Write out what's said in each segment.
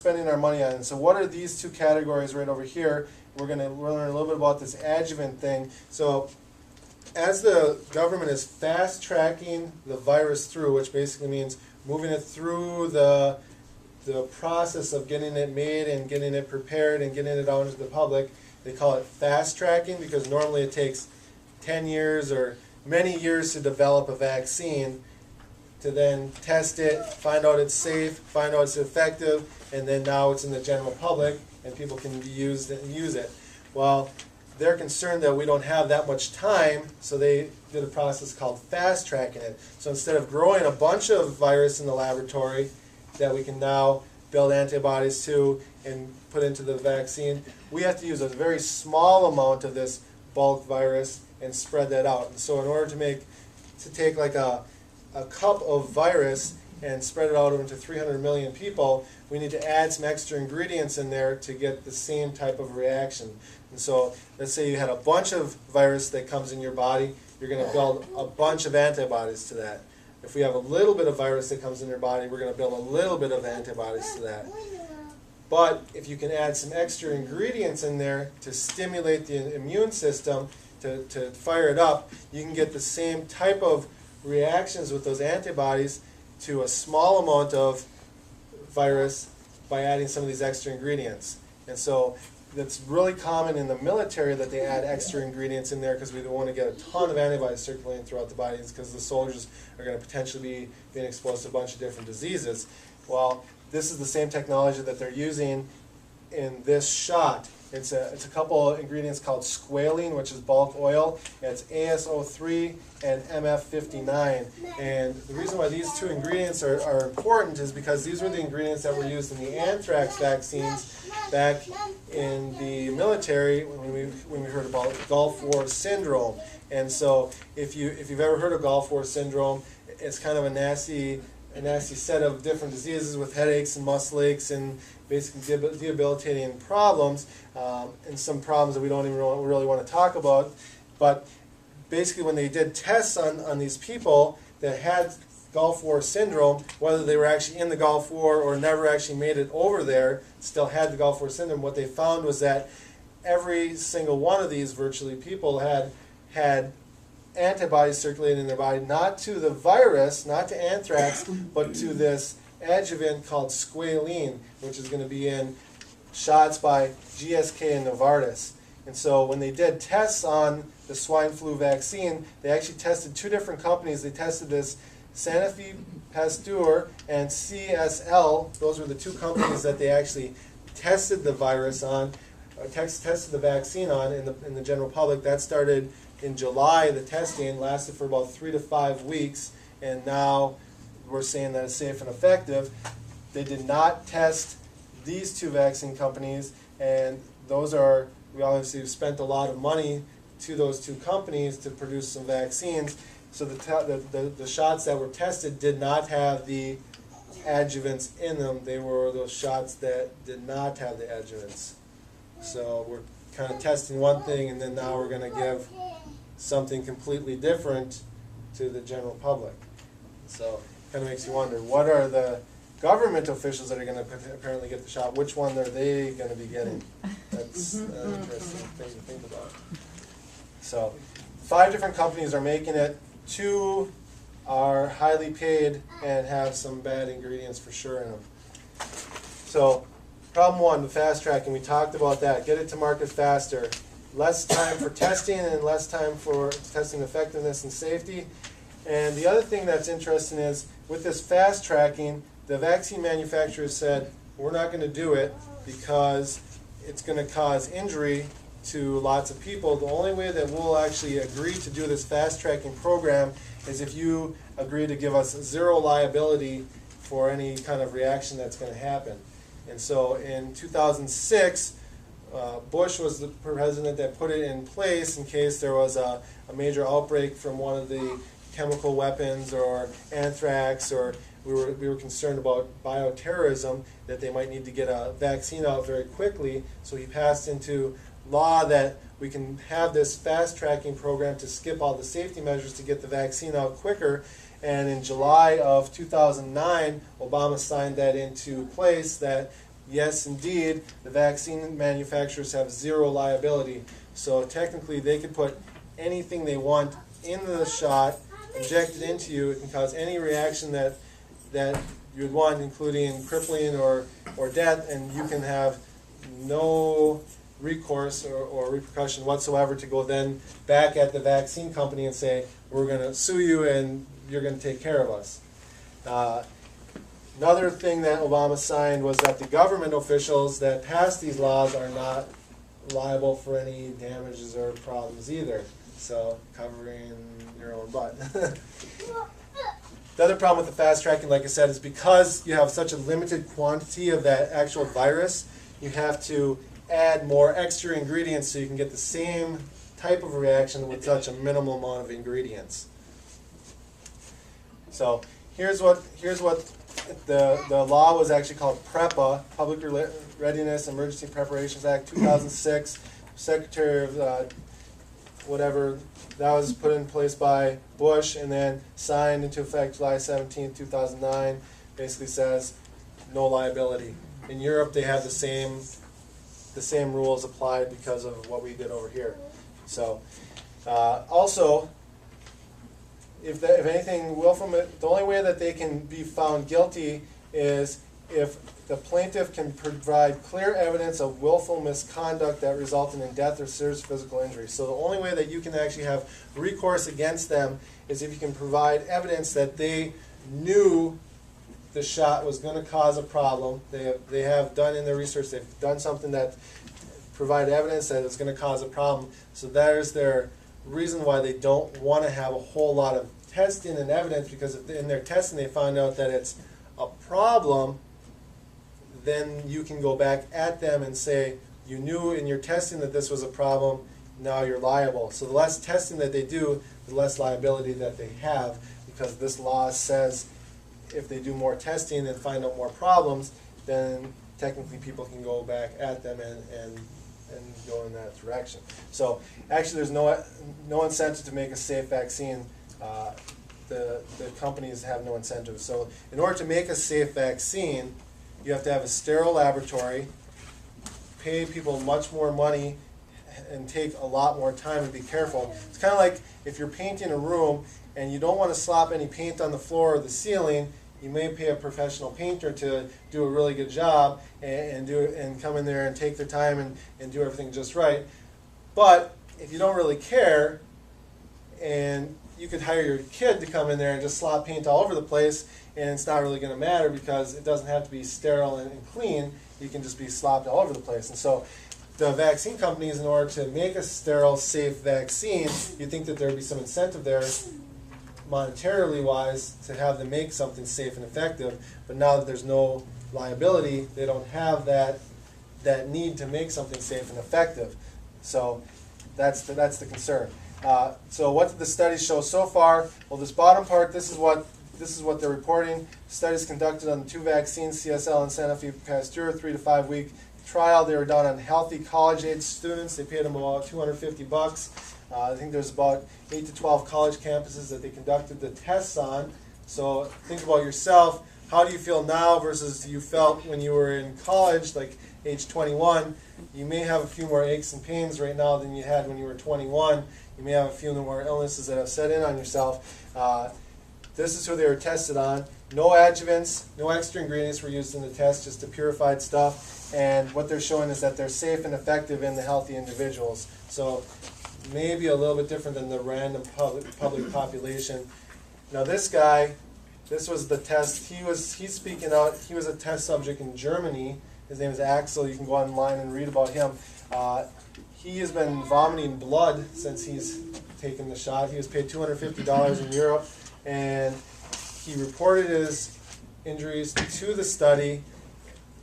spending our money on. And so what are these two categories right over here? We're going to learn a little bit about this adjuvant thing. So as the government is fast-tracking the virus through, which basically means moving it through the process of getting it made and getting it prepared and getting it out into the public, they call it fast-tracking because normally it takes 10 years or many years to develop a vaccine, to then test it, find out it's safe, find out it's effective, and then now it's in the general public and people can use it. Well, they're concerned that we don't have that much time, so they did a process called fast-tracking it. So instead of growing a bunch of virus in the laboratory that we can now build antibodies to and put into the vaccine, we have to use a very small amount of this bulk virus and spread that out. And so in order to take like a cup of virus and spread it out into 300 million people, we need to add some extra ingredients in there to get the same type of reaction. And so let's say you had a bunch of virus that comes in your body, you're going to build a bunch of antibodies to that. If we have a little bit of virus that comes in your body, we're going to build a little bit of antibodies to that. But if you can add some extra ingredients in there to stimulate the immune system, to fire it up, you can get the same type of reactions with those antibodies to a small amount of virus by adding some of these extra ingredients. And so it's really common in the military that they add extra ingredients in there because we don't want to get a ton of antibodies circulating throughout the bodies because the soldiers are going to potentially be being exposed to a bunch of different diseases. Well, this is the same technology that they're using in this shot. It's a couple of ingredients called squalene, which is bulk oil. It's ASO3 and MF59. And the reason why these two ingredients are important is because these were the ingredients that were used in the anthrax vaccines back in the military when we heard about Gulf War syndrome. And so if you've ever heard of Gulf War syndrome, it's kind of a nasty set of different diseases with headaches and muscle aches and basically debilitating problems, and some problems that we don't even really want to talk about. But basically when they did tests on these people that had Gulf War syndrome, whether they were actually in the Gulf War or never actually made it over there, still had the Gulf War syndrome, what they found was that every single one of these virtually people had antibodies circulating in their body, not to the virus, not to anthrax, but to this adjuvant called squalene, which is going to be in shots by GSK and Novartis. And so when they did tests on the swine flu vaccine, they actually tested two different companies. They tested this Sanofi Pasteur and CSL. Those were the two companies that they actually tested the virus on, tested the vaccine on in the general public. That started in July. The testing lasted for about 3 to 5 weeks, and now we're saying that it's safe and effective. They did not test these two vaccine companies, and we obviously spent a lot of money to those two companies to produce some vaccines. So the shots that were tested did not have the adjuvants in them. They were those shots that did not have the adjuvants. So we're kind of testing one thing, and then now we're going to give something completely different to the general public. So it kind of makes you wonder, what are the government officials that are going to apparently get the shot? Which one are they going to be getting? That's an interesting thing to think about. So 5 different companies are making it. 2 are highly paid and have some bad ingredients for sure in them. So problem 1, the fast tracking, we talked about that. Get it to market faster. Less time for testing and less time for testing effectiveness and safety. And the other thing that's interesting is with this fast tracking, the vaccine manufacturers said, we're not going to do it because it's going to cause injury to lots of people. The only way that we'll actually agree to do this fast tracking program is if you agree to give us 0 liability for any kind of reaction that's going to happen. And so in 2006, Bush was the president that put it in place in case there was a major outbreak from one of the chemical weapons or anthrax, or we were concerned about bioterrorism, that they might need to get a vaccine out very quickly. So he passed into law that we can have this fast tracking program to skip all the safety measures to get the vaccine out quicker. And in July of 2009, Obama signed that into place, that yes, indeed, the vaccine manufacturers have zero liability. So technically, they could put anything they want in the shot, inject it into you. It can cause any reaction that you would want, including crippling or death, and you can have no recourse or repercussion whatsoever to go then back at the vaccine company and say, we're going to sue you and you're going to take care of us. Another thing that Obama signed was that the government officials that passed these laws are not liable for any damages or problems either. So, covering your own butt. The other problem with the fast tracking, like I said, is because you have such a limited quantity of that actual virus, you have to add more extra ingredients so you can get the same type of reaction with such a minimal amount of ingredients. So here's what the law was actually called PREPA, Public Readiness Emergency Preparations Act, 2006. Secretary of whatever, that was put in place by Bush and then signed into effect July 17, 2009. Basically says no liability. In Europe, they have the same rules applied because of what we did over here. So also, if anything, the only way that they can be found guilty is if the plaintiff can provide clear evidence of willful misconduct that resulted in death or serious physical injury. So the only way that you can actually have recourse against them is if you can provide evidence that they knew the shot was going to cause a problem. They have done in their research, they've done something that provide evidence that it's going to cause a problem. So there's their reason why they don't want to have a whole lot of testing and evidence, because if in their testing they find out that it's a problem, then you can go back at them and say, you knew in your testing that this was a problem, now you're liable. So the less testing that they do, the less liability that they have, because this law says if they do more testing and find out more problems, then technically people can go back at them and go in that direction. So actually there's no incentive to make a safe vaccine. The companies have no incentive. So in order to make a safe vaccine, you have to have a sterile laboratory, pay people much more money, and take a lot more time and be careful. It's kind of like if you're painting a room and you don't want to slop any paint on the floor or the ceiling, you may pay a professional painter to do a really good job and come in there and take their time and do everything just right. But if you don't really care, and you could hire your kid to come in there and just slop paint all over the place, and it's not really going to matter because it doesn't have to be sterile and clean. You can just be slopped all over the place. And so the vaccine companies, in order to make a sterile, safe vaccine, you'd think that there would be some incentive there, monetarily wise, to have them make something safe and effective. But now that there's no liability, they don't have that need to make something safe and effective. So that's the concern. So what did the studies show so far? Well, this bottom part, this is what they're reporting. Studies conducted on the two vaccines, CSL and Sanofi Pasteur, 3 to 5 week trial. They were done on healthy college-age students. They paid them about $250. I think there's about 8 to 12 college campuses that they conducted the tests on. So think about yourself. How do you feel now versus you felt when you were in college, like age 21? You may have a few more aches and pains right now than you had when you were 21. You may have a few more illnesses that have set in on yourself. This is who they were tested on. No adjuvants, no extra ingredients were used in the test, just the purified stuff. And what they're showing is that they're safe and effective in the healthy individuals. So maybe a little bit different than the random public population. Now this guy, this was the test. He's speaking out. He was a test subject in Germany. His name is Axel. You can go online and read about him. He has been vomiting blood since he's taken the shot. He was paid $250 in Europe, and he reported his injuries to the study.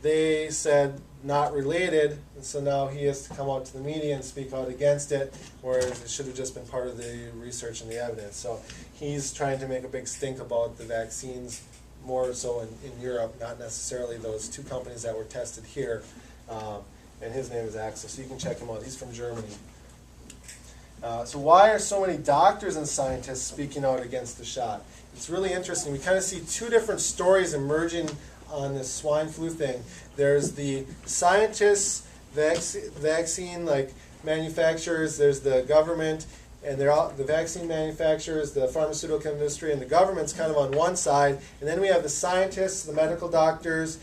They said not related, and so now he has to come out to the media and speak out against it, whereas it should have just been part of the research and the evidence. So he's trying to make a big stink about the vaccines, more so in Europe, not necessarily those two companies that were tested here. And his name is Axel, so you can check him out. He's from Germany. So why are so many doctors and scientists speaking out against the shot? It's really interesting. We kind of see two different stories emerging on this swine flu thing. There's the scientists, vaccine like manufacturers, there's the government, and they're all, the vaccine manufacturers, the pharmaceutical industry, and the government's kind of on one side, and then we have the scientists, the medical doctors,